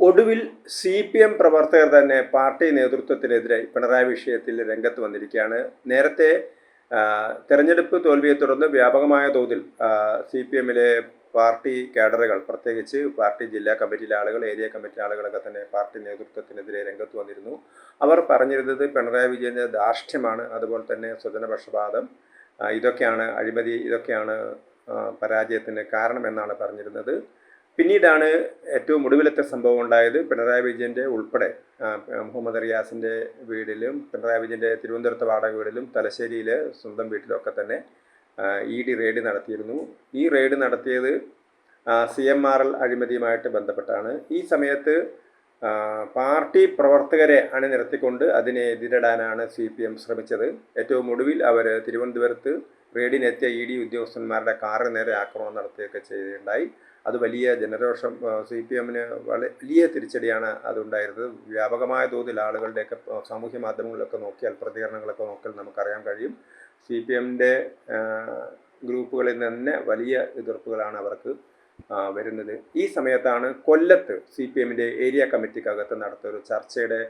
ഒടുവിൽ CPM പ്രവർത്തകർ തന്നെ പാർട്ടി നേതൃത്വത്തിനെതിരെ പിണറായി വിഷയത്തിൽ രംഗത്ത് വന്നിരിക്കുകയാണ്. നേരത്തെ തെരഞ്ഞെടുപ്പ് തോൽവിയെ തുടർന്ന് വ്യാപകമായ തോതിൽ CPMലെ പാർട്ടി കാഡറുകൾ, പ്രത്യേകിച്ച് പാർട്ടി ജില്ലാ കമ്മിറ്റിയിലെ ആളുകൾ, ഏരിയ കമ്മിറ്റി ആളുകളൊക്കെ തന്നെ പാർട്ടി നേതൃത്വത്തിനെതിരെ രംഗത്ത് വന്നിരുന്നു. അവർ പറഞ്ഞിരുന്നത് പിണറായി വിജയൻ്റെ ധാർഷ്ട്യമാണ്, അതുപോലെ തന്നെ സ്വജനപക്ഷപാതം, ഇതൊക്കെയാണ് അഴിമതി, ഇതൊക്കെയാണ് പരാജയത്തിന് കാരണമെന്നാണ് പറഞ്ഞിരുന്നത്. പിന്നീടാണ് ഏറ്റവും ഒടുവിലത്തെ സംഭവം ഉണ്ടായത്. പിണറായി വിജയൻ്റെ ഉൾപ്പെടെ മുഹമ്മദ് റിയാസിൻ്റെ വീടിലും, പിണറായി വിജയൻ്റെ തിരുവനന്തപുരത്തെ വാടക വീടിലും, തലശ്ശേരിയിലെ സ്വന്തം വീട്ടിലൊക്കെ തന്നെ ED റെയ്ഡ് നടത്തിയിരുന്നു. ഈ റെയ്ഡ് നടത്തിയത് CMRL അഴിമതിയുമായിട്ട് ബന്ധപ്പെട്ടാണ്. ഈ സമയത്ത് പാർട്ടി പ്രവർത്തകരെ അണിനിരത്തിക്കൊണ്ട് അതിനെ എതിരിടാനാണ് CPM ശ്രമിച്ചത്. ഏറ്റവും ഒടുവിൽ അവർ തിരുവനന്തപുരത്ത് റെയ്ഡിനെത്തിയ ED ഉദ്യോഗസ്ഥന്മാരുടെ കാറിന് നേരെ ആക്രമണം നടത്തുകയൊക്കെ ചെയ്യുകയുണ്ടായി. അത് വലിയ ജനരോഷം, CPMന് വലിയ തിരിച്ചടിയാണ് അതുണ്ടായിരുന്നത്. വ്യാപകമായ തോതിൽ ആളുകളുടെയൊക്കെ സാമൂഹ്യ മാധ്യമങ്ങളിലൊക്കെ നോക്കിയാൽ, പ്രതികരണങ്ങളൊക്കെ നോക്കിയാൽ നമുക്കറിയാൻ കഴിയും. CPMൻ്റെ ഗ്രൂപ്പുകളിൽ തന്നെ വലിയ എതിർപ്പുകളാണ് അവർക്ക് വരുന്നത്. ഈ സമയത്താണ് കൊല്ലത്ത് CPMൻ്റെ ഏരിയ കമ്മിറ്റിക്കകത്ത് നടത്തിയ ഒരു ചർച്ചയുടെ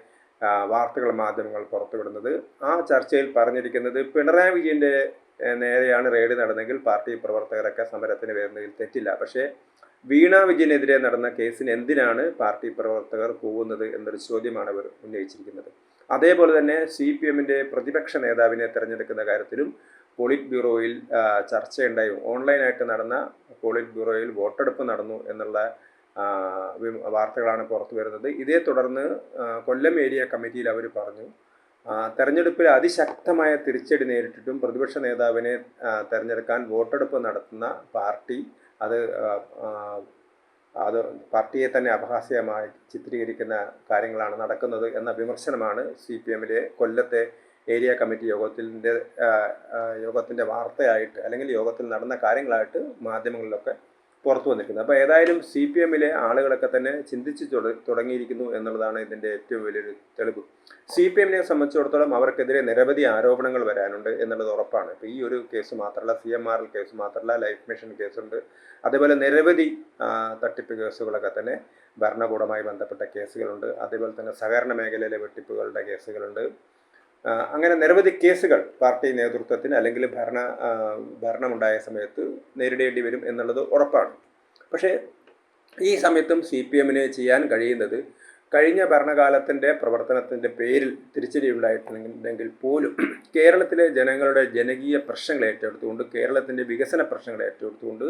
വാർത്തകൾ മാധ്യമങ്ങൾ പുറത്തുവിടുന്നത്. ആ ചർച്ചയിൽ പറഞ്ഞിരിക്കുന്നത് പിണറായി വിജയൻ്റെ നേരെയാണ് റെയ്ഡ് നടന്നെങ്കിൽ പാർട്ടി പ്രവർത്തകരൊക്കെ സമരത്തിന് വരുന്നതിൽ തെറ്റില്ല. പക്ഷേ വീണ വിജയനെതിരെ നടന്ന കേസിന് എന്തിനാണ് പാർട്ടി പ്രവർത്തകർ പോകുന്നത് എന്നൊരു ചോദ്യമാണ് അവർ ഉന്നയിച്ചിരിക്കുന്നത്. അതേപോലെ തന്നെ CPMൻ്റെ പ്രതിപക്ഷ നേതാവിനെ തിരഞ്ഞെടുക്കുന്ന കാര്യത്തിലും പോളിറ്റ് ബ്യൂറോയിൽ ചർച്ചയുണ്ടായി. ഓൺലൈനായിട്ട് നടന്ന പോളിറ്റ് ബ്യൂറോയിൽ വോട്ടെടുപ്പ് നടന്നു എന്നുള്ള വാർത്തകളാണ് പുറത്തു വരുന്നത്. ഇതേ തുടർന്ന് കൊല്ലം ഏരിയ കമ്മിറ്റിയിൽ അവർ പറഞ്ഞു, തെരഞ്ഞെടുപ്പിൽ അതിശക്തമായ തിരിച്ചടി നേരിട്ടിട്ടും പ്രതിപക്ഷ നേതാവിനെ തിരഞ്ഞെടുക്കാൻ വോട്ടെടുപ്പ് നടത്തുന്ന പാർട്ടി അത് പാർട്ടിയെ തന്നെ അപഹാസ്യമായി ചിത്രീകരിക്കുന്ന കാര്യങ്ങളാണ് നടക്കുന്നത് എന്ന വിമർശനമാണ് CPMലെ കൊല്ലത്തെ ഏരിയ കമ്മിറ്റി യോഗത്തിൻ്റെ വാർത്തയായിട്ട്, അല്ലെങ്കിൽ യോഗത്തിൽ നടന്ന കാര്യങ്ങളായിട്ട് മാധ്യമങ്ങളിലൊക്കെ പുറത്തു വന്നിരിക്കുന്നത്. അപ്പോൾ ഏതായാലും CPMലെ ആളുകളൊക്കെ തന്നെ ചിന്തിച്ച് തുടങ്ങിയിരിക്കുന്നു എന്നുള്ളതാണ് ഇതിൻ്റെ ഏറ്റവും വലിയൊരു തെളിവ്. CPMനെ സംബന്ധിച്ചിടത്തോളം അവർക്കെതിരെ നിരവധി ആരോപണങ്ങൾ വരാനുണ്ട് എന്നുള്ളത് ഉറപ്പാണ്. ഇപ്പോൾ ഈ ഒരു കേസ് മാത്രമല്ല, CMRL കേസ് മാത്രമല്ല, ലൈഫ് മിഷൻ കേസുണ്ട്. അതേപോലെ നിരവധി തട്ടിപ്പ് കേസുകളൊക്കെ തന്നെ, ഭരണകൂടവുമായി ബന്ധപ്പെട്ട കേസുകളുണ്ട്. അതേപോലെ തന്നെ സഹകരണ മേഖലയിലെ വെട്ടിപ്പുകളുടെ കേസുകളുണ്ട്. അങ്ങനെ നിരവധി കേസുകൾ പാർട്ടി നേതൃത്വത്തിന് അല്ലെങ്കിൽ ഭരണമുണ്ടായ സമയത്ത് നേരിടേണ്ടി വരും എന്നുള്ളത് ഉറപ്പാണ്. പക്ഷേ ഈ സമയത്തും CPMന് ചെയ്യാൻ കഴിയുന്നത്, കഴിഞ്ഞ ഭരണകാലത്തിൻ്റെ പ്രവർത്തനത്തിൻ്റെ പേരിൽ തിരിച്ചടി ഉണ്ടായിട്ടുണ്ടെങ്കിൽ പോലും കേരളത്തിലെ ജനങ്ങളുടെ ജനകീയ പ്രശ്നങ്ങൾ ഏറ്റെടുത്തുകൊണ്ട്, കേരളത്തിൻ്റെ വികസന പ്രശ്നങ്ങൾ ഏറ്റെടുത്തുകൊണ്ട്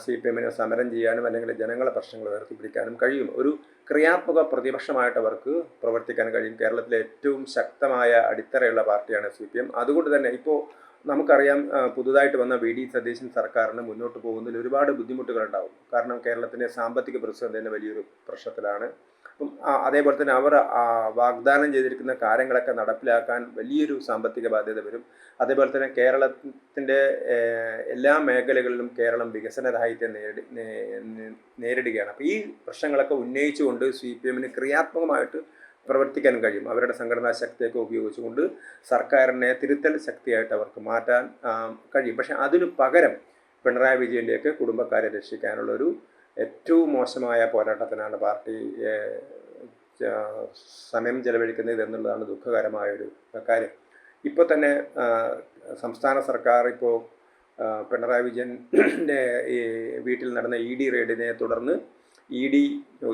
CPMന് സമരം ചെയ്യാനും അല്ലെങ്കിൽ ജനങ്ങളെ പ്രശ്നങ്ങൾ ഉയർത്തിപ്പിടിക്കാനും കഴിയും. ഒരു ക്രിയാത്മക പ്രതിപക്ഷമായിട്ട് അവർക്ക് പ്രവർത്തിക്കാൻ കഴിയും. കേരളത്തിലെ ഏറ്റവും ശക്തമായ അടിത്തറയുള്ള പാർട്ടിയാണ് CPM. അതുകൊണ്ട് തന്നെ ഇപ്പോൾ നമുക്കറിയാം, പുതുതായിട്ട് വന്ന VD സതീശൻ സർക്കാരിന് മുന്നോട്ട് പോകുന്നതിൽ ഒരുപാട് ബുദ്ധിമുട്ടുകളുണ്ടാവും. കാരണം കേരളത്തിൻ്റെ സാമ്പത്തിക പ്രതിസന്ധി തന്നെ വലിയൊരു പ്രശ്നത്തിലാണ്. അപ്പം അതേപോലെ തന്നെ അവർ വാഗ്ദാനം ചെയ്തിരിക്കുന്ന കാര്യങ്ങളൊക്കെ നടപ്പിലാക്കാൻ വലിയൊരു സാമ്പത്തിക ബാധ്യത വരും. അതേപോലെ തന്നെ കേരളത്തിൻ്റെ എല്ലാ മേഖലകളിലും കേരളം വികസന രാഹിത്യം നേരിടുകയാണ്. അപ്പോൾ ഈ പ്രശ്നങ്ങളൊക്കെ ഉന്നയിച്ചുകൊണ്ട് CPMന് ക്രിയാത്മകമായിട്ട് പ്രവർത്തിക്കാൻ കഴിയും. അവരുടെ സംഘടനാ ശക്തിയൊക്കെ ഉപയോഗിച്ചുകൊണ്ട് സർക്കാരിനെ തിരുത്തൽ ശക്തിയായിട്ട് അവർക്ക് മാറ്റാൻ കഴിയും. പക്ഷേ അതിനു പകരം പിണറായി വിജയൻ്റെയൊക്കെ കുടുംബക്കാരെ രക്ഷിക്കാനുള്ളൊരു ഏറ്റവും മോശമായ പോരാട്ടത്തിനാണ് പാർട്ടി സമയം ചെലവഴിക്കുന്നത് എന്നുള്ളതാണ് ദുഃഖകരമായൊരു കാര്യം. ഇപ്പോൾ തന്നെ സംസ്ഥാന സർക്കാർ ഇപ്പോൾ പിണറായി വിജയൻ്റെ ഈ വീട്ടിൽ നടന്ന ED റെയ്ഡിനെ തുടർന്ന് ED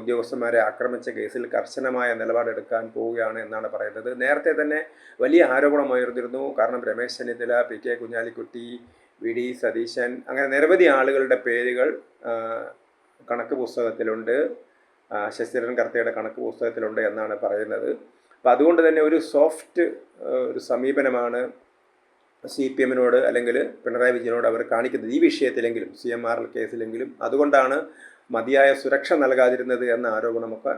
ഉദ്യോഗസ്ഥന്മാരെ ആക്രമിച്ച കേസിൽ കർശനമായ നിലപാടെടുക്കാൻ പോവുകയാണ് എന്നാണ് പറയുന്നത്. നേരത്തെ തന്നെ വലിയ ആരോപണം ഉയർന്നിരുന്നു. കാരണം രമേശ് ചെന്നിത്തല, PK കുഞ്ഞാലിക്കുട്ടി, VD സതീശൻ, അങ്ങനെ നിരവധി ആളുകളുടെ പേരുകൾ കണക്ക് പുസ്തകത്തിലുണ്ട്, ശശിധരൻ കർത്തയുടെ കണക്ക് പുസ്തകത്തിലുണ്ട് എന്നാണ് പറയുന്നത്. അപ്പം അതുകൊണ്ട് തന്നെ ഒരു സോഫ്റ്റ് ഒരു സമീപനമാണ് CPMനോട് അല്ലെങ്കിൽ പിണറായി വിജയനോട് അവർ കാണിക്കുന്നത് ഈ വിഷയത്തിലെങ്കിലും, CMRL കേസിലെങ്കിലും. അതുകൊണ്ടാണ് മതിയായ സുരക്ഷ നൽകാതിരുന്നത് എന്ന ആരോപണമൊക്കെ,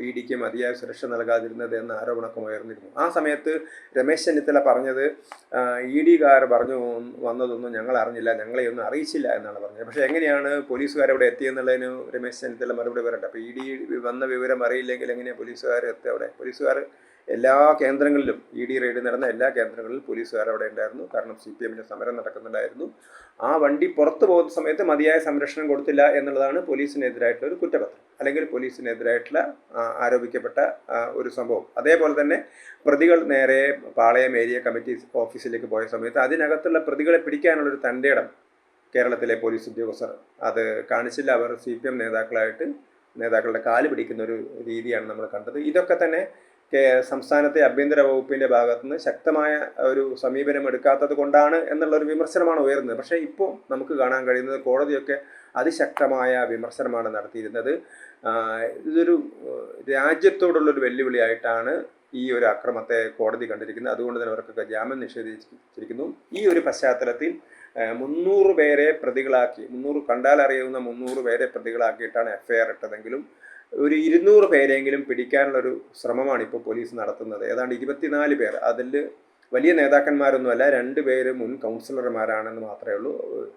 EDക്ക് മതിയായ സുരക്ഷ നൽകാതിരുന്നത് എന്ന ആരോപണമൊക്കെ ഉയർന്നിരുന്നു. ആ സമയത്ത് രമേശ് ചെന്നിത്തല പറഞ്ഞത്, EDക്കാർ പറഞ്ഞു വന്നതൊന്നും ഞങ്ങൾ അറിഞ്ഞില്ല, ഞങ്ങളെയൊന്നും അറിയിച്ചില്ല എന്നാണ് പറഞ്ഞത്. പക്ഷേ എങ്ങനെയാണ് പോലീസുകാരവിടെ എത്തിയെന്നുള്ളതിന് രമേശ് ചെന്നിത്തല മറുപടി പറയട്ടെ. അപ്പോൾ ED വന്ന വിവരം അറിയില്ലെങ്കിൽ എങ്ങനെയാണ് പോലീസുകാർ എത്തുക അവിടെ? പോലീസുകാർ എല്ലാ കേന്ദ്രങ്ങളിലും, ED റെയ്ഡ് നടന്ന എല്ലാ കേന്ദ്രങ്ങളിലും പോലീസുകാർ അവിടെ ഉണ്ടായിരുന്നു. കാരണം CPMൻ്റെ സമരം നടക്കുന്നുണ്ടായിരുന്നു. ആ വണ്ടി പുറത്തു പോകുന്ന സമയത്ത് മതിയായ സംരക്ഷണം കൊടുത്തില്ല എന്നുള്ളതാണ് പോലീസിനെതിരായിട്ടുള്ള ഒരു കുറ്റപത്രം. അല്ലെങ്കിൽ പോലീസിനെതിരായിട്ടുള്ള ആരോപിക്കപ്പെട്ട ഒരു സംഭവം. അതേപോലെ തന്നെ പ്രതികൾ നേരെ പാളയം ഏരിയ കമ്മിറ്റി ഓഫീസിലേക്ക് പോയ സമയത്ത് അതിനകത്തുള്ള പ്രതികളെ പിടിക്കാനുള്ളൊരു തൻ്റെ ഇടം കേരളത്തിലെ പോലീസ് ഉദ്യോഗസ്ഥർ അത് കാണിച്ചില്ല. അവർ CPM നേതാക്കളുടെ കാല് പിടിക്കുന്ന ഒരു രീതിയാണ് നമ്മൾ കണ്ടത്. ഇതൊക്കെ തന്നെ സംസ്ഥാനത്തെ ആഭ്യന്തര വകുപ്പിൻ്റെ ഭാഗത്തുനിന്ന് ശക്തമായ ഒരു സമീപനം എടുക്കാത്തത് കൊണ്ടാണ് എന്നുള്ളൊരു വിമർശനമാണ് ഉയർന്നത്. പക്ഷേ ഇപ്പോൾ നമുക്ക് കാണാൻ കഴിയുന്നത് കോടതിയൊക്കെ അതിശക്തമായ വിമർശനമാണ് നടത്തിയിരുന്നത്. ഇതൊരു രാജ്യത്തോടുള്ളൊരു വെല്ലുവിളിയായിട്ടാണ് ഈ ഒരു അക്രമത്തെ കോടതി കണ്ടിരിക്കുന്നത്. അതുകൊണ്ട് തന്നെ അവർക്കൊക്കെ ജാമ്യം നിഷേധിച്ചിരിക്കുന്നു. ഈ ഒരു പശ്ചാത്തലത്തിൽ 300 പേരെ പ്രതികളാക്കി, 300 കണ്ടാൽ അറിയാവുന്ന 300 പേരെ പ്രതികളാക്കിയിട്ടാണ് FIR ഇട്ടതെങ്കിലും ഒരു 200 പേരെങ്കിലും പിടിക്കാനുള്ളൊരു ശ്രമമാണ് ഇപ്പോൾ പോലീസ് നടത്തുന്നത്. ഏതാണ്ട് 24 പേർ, അതിൽ വലിയ നേതാക്കന്മാരൊന്നുമല്ല, 2 പേര് മുൻ കൗൺസിലർമാരാണെന്ന് മാത്രമേ ഉള്ളൂ.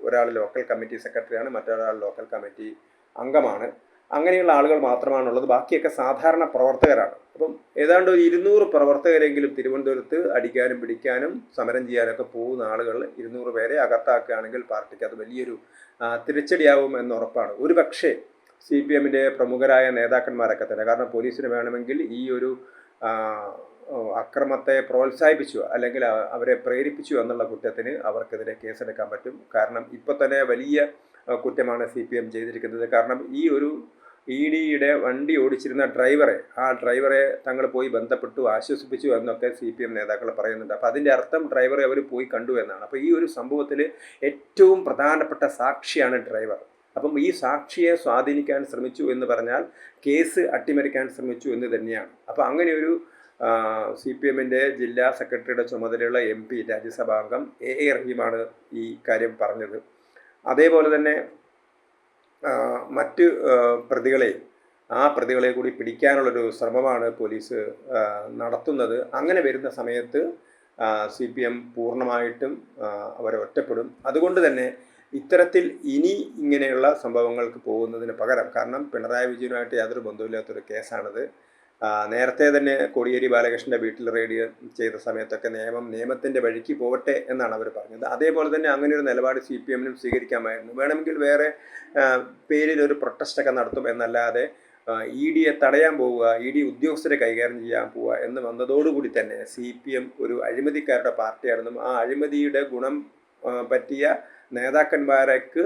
ഒരാൾ ലോക്കൽ കമ്മിറ്റി സെക്രട്ടറിയാണ്, മറ്റൊരാൾ ലോക്കൽ കമ്മിറ്റി അംഗമാണ്. അങ്ങനെയുള്ള ആളുകൾ മാത്രമാണുള്ളത്. ബാക്കിയൊക്കെ സാധാരണ പ്രവർത്തകരാണ്. അപ്പം ഏതാണ്ട് ഒരു 200 പ്രവർത്തകരെങ്കിലും തിരുവനന്തപുരത്ത് അടിക്കാനും പിടിക്കാനും സമരം ചെയ്യാനൊക്കെ പോകുന്ന ആളുകൾ 200 പേരെ അകത്താക്കുകയാണെങ്കിൽ പാർട്ടിക്ക് അത് വലിയൊരു തിരിച്ചടിയാവും എന്നുറപ്പാണ്. ഒരു പക്ഷേ CPMൻ്റെ പ്രമുഖരായ നേതാക്കന്മാരൊക്കെ തന്നെ, കാരണം പോലീസിന് വേണമെങ്കിൽ ഈ ഒരു അക്രമത്തെ പ്രോത്സാഹിപ്പിച്ചു അല്ലെങ്കിൽ അവരെ പ്രേരിപ്പിച്ചു എന്നുള്ള കുറ്റത്തിന് അവർക്കെതിരെ കേസെടുക്കാൻ പറ്റും. കാരണം ഇപ്പോൾ തന്നെ വലിയ കുറ്റമാണ് CPM ചെയ്തിരിക്കുന്നത്. കാരണം ഈ ഒരു EDയുടെ വണ്ടി ഓടിച്ചിരുന്ന ആ ഡ്രൈവറെ തങ്ങൾ പോയി ബന്ധപ്പെട്ടു, ആശ്വസിപ്പിച്ചു എന്നൊക്കെ CPM നേതാക്കൾ പറയുന്നുണ്ട്. അപ്പോൾ അതിൻ്റെ അർത്ഥം ഡ്രൈവറെ അവർ പോയി കണ്ടു എന്നാണ്. അപ്പോൾ ഈ ഒരു സംഭവത്തിൽ ഏറ്റവും പ്രധാനപ്പെട്ട സാക്ഷിയാണ് ഡ്രൈവർ. അപ്പം ഈ സാക്ഷിയെ സ്വാധീനിക്കാൻ ശ്രമിച്ചു എന്ന് പറഞ്ഞാൽ കേസ് അട്ടിമറിക്കാൻ ശ്രമിച്ചു എന്ന് തന്നെയാണ്. അപ്പോൾ അങ്ങനെ ഒരു CPMൻ്റെ ജില്ലാ സെക്രട്ടറിയുടെ ചുമതലയുള്ള MP രാജ്യസഭാംഗം A റഹീമാണ് ഈ കാര്യം പറഞ്ഞത്. അതേപോലെ തന്നെ മറ്റ് പ്രതികളെ കൂടി പിടിക്കാനുള്ളൊരു ശ്രമമാണ് പോലീസ് നടത്തുന്നത്. അങ്ങനെ വരുന്ന സമയത്ത് CPM പൂർണ്ണമായിട്ടും അവരെ ഒറ്റപ്പെടും. അതുകൊണ്ട് തന്നെ ഇത്തരത്തിൽ ഇനി ഇങ്ങനെയുള്ള സംഭവങ്ങൾക്ക് പോകുന്നതിന് പകരം, കാരണം പിണറായി വിജയനുമായിട്ട് യാതൊരു ബന്ധമില്ലാത്തൊരു കേസാണിത്. നേരത്തെ തന്നെ കോടിയേരി ബാലകൃഷ്ണൻ്റെ വീട്ടിൽ റെയ്ഡ് ചെയ്ത സമയത്തൊക്കെ നിയമത്തിൻ്റെ വഴിക്ക് പോകട്ടെ എന്നാണ് അവർ പറഞ്ഞത്. അതേപോലെ തന്നെ അങ്ങനെ ഒരു നിലപാട് CPMനും സ്വീകരിക്കാമായിരുന്നു. വേണമെങ്കിൽ വേറെ പേരിലൊരു പ്രൊട്ടസ്റ്റൊക്കെ നടത്തും എന്നല്ലാതെ EDയെ തടയാൻ പോവുക, ED ഉദ്യോഗസ്ഥരെ കൈകാര്യം ചെയ്യാൻ പോവുക എന്ന് വന്നതോടുകൂടി തന്നെ CPM ഒരു അഴിമതിക്കാരുടെ പാർട്ടിയാണെന്നും ആ അഴിമതിയുടെ ഗുണം പറ്റിയ നേതാക്കന്മാർക്ക്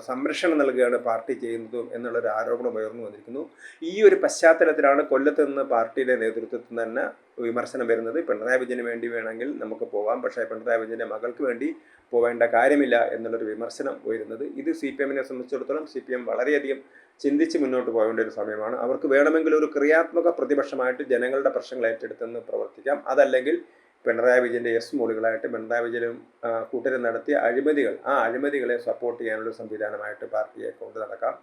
സംരക്ഷണം നൽകുകയാണ് പാർട്ടി ചെയ്യുന്നതും എന്നുള്ളൊരു ആരോപണം ഉയർന്നു വന്നിരിക്കുന്നു. ഈ ഒരു പശ്ചാത്തലത്തിലാണ് കൊല്ലത്ത് നിന്ന് പാർട്ടിയുടെ നേതൃത്വത്തിൽ തന്നെ വിമർശനം വരുന്നത്. പിണറായി വിജയന് വേണ്ടി വേണമെങ്കിൽ നമുക്ക് പോകാം, പക്ഷേ പിണറായി വിജയൻ്റെ മകൾക്ക് വേണ്ടി പോവേണ്ട കാര്യമില്ല എന്നുള്ളൊരു വിമർശനം ഉയരുന്നത്. ഇത് CPMനെ സംബന്ധിച്ചിടത്തോളം CPM വളരെയധികം ചിന്തിച്ച് മുന്നോട്ട് പോകേണ്ട ഒരു സമയമാണ്. അവർക്ക് വേണമെങ്കിൽ ഒരു ക്രിയാത്മക പ്രതിപക്ഷമായിട്ട് ജനങ്ങളുടെ പ്രശ്നങ്ങൾ ഏറ്റെടുത്തെന്ന് പ്രവർത്തിക്കാം. അതല്ലെങ്കിൽ പിണറായി വിജയൻ്റെ മോളികളായിട്ട് പിണറായി വിജയനും കൂട്ടരും നടത്തിയ അഴിമതികളെ സപ്പോർട്ട് ചെയ്യാനുള്ള സംവിധാനമായിട്ട് പാർട്ടിയെ കൊണ്ടു നടക്കാം.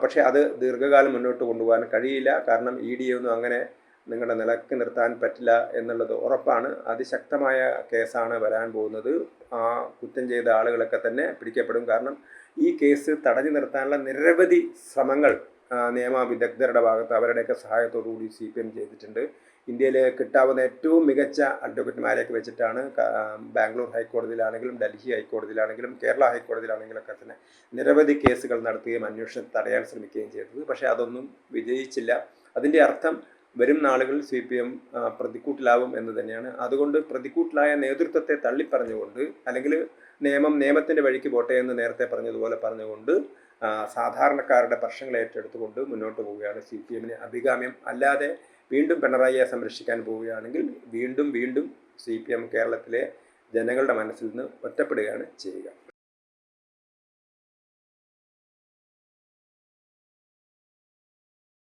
പക്ഷേ അത് ദീർഘകാലം മുന്നോട്ട് കൊണ്ടുപോകാൻ കഴിയില്ല. കാരണം EDയെ ഒന്നും അങ്ങനെ നിങ്ങളുടെ നിലക്ക് നിർത്താൻ പറ്റില്ല എന്നുള്ളത് ഉറപ്പാണ്. അതിശക്തമായ കേസാണ് വരാൻ പോകുന്നത്. കുറ്റം ചെയ്ത ആളുകളൊക്കെ തന്നെ പിടിക്കപ്പെടും. കാരണം ഈ കേസ് തടഞ്ഞു നിർത്താനുള്ള നിരവധി ശ്രമങ്ങൾ നിയമ വിദഗ്ധരുടെ ഭാഗത്ത് അവരുടെയൊക്കെ സഹായത്തോടുകൂടി CPM ചെയ്തിട്ടുണ്ട്. ഇന്ത്യയിൽ കിട്ടാവുന്ന ഏറ്റവും മികച്ച അഡ്വക്കേറ്റുമാരെയൊക്കെ വെച്ചിട്ടാണ് ബാംഗ്ലൂർ ഹൈക്കോടതിയിലാണെങ്കിലും ഡൽഹി ഹൈക്കോടതിയിലാണെങ്കിലും കേരള ഹൈക്കോടതിയിലാണെങ്കിലൊക്കെ തന്നെ നിരവധി കേസുകൾ നടത്തുകയും അന്വേഷണം തടയാൻ ശ്രമിക്കുകയും ചെയ്തത്. പക്ഷേ അതൊന്നും വിജയിച്ചില്ല. അതിൻ്റെ അർത്ഥം വരും നാളുകളിൽ CPM പ്രതിക്കൂട്ടിലാവും എന്ന് തന്നെയാണ്. അതുകൊണ്ട് പ്രതിക്കൂട്ടിലായ നേതൃത്വത്തെ തള്ളിപ്പറഞ്ഞുകൊണ്ട്, അല്ലെങ്കിൽ നിയമത്തിൻ്റെ വഴിക്ക് പോട്ടെ എന്ന് നേരത്തെ പറഞ്ഞുകൊണ്ട് സാധാരണക്കാരുടെ പ്രശ്നങ്ങൾ ഏറ്റെടുത്തുകൊണ്ട് മുന്നോട്ട് പോവുകയാണ് CPMന് അഭികാമ്യം. അല്ലാതെ വീണ്ടും പിണറായിയെ സംരക്ഷിക്കാൻ പോവുകയാണെങ്കിൽ വീണ്ടും CPM കേരളത്തിലെ ജനങ്ങളുടെ മനസ്സിൽ നിന്ന് ഒറ്റപ്പെടുകയാണ് ചെയ്യുക.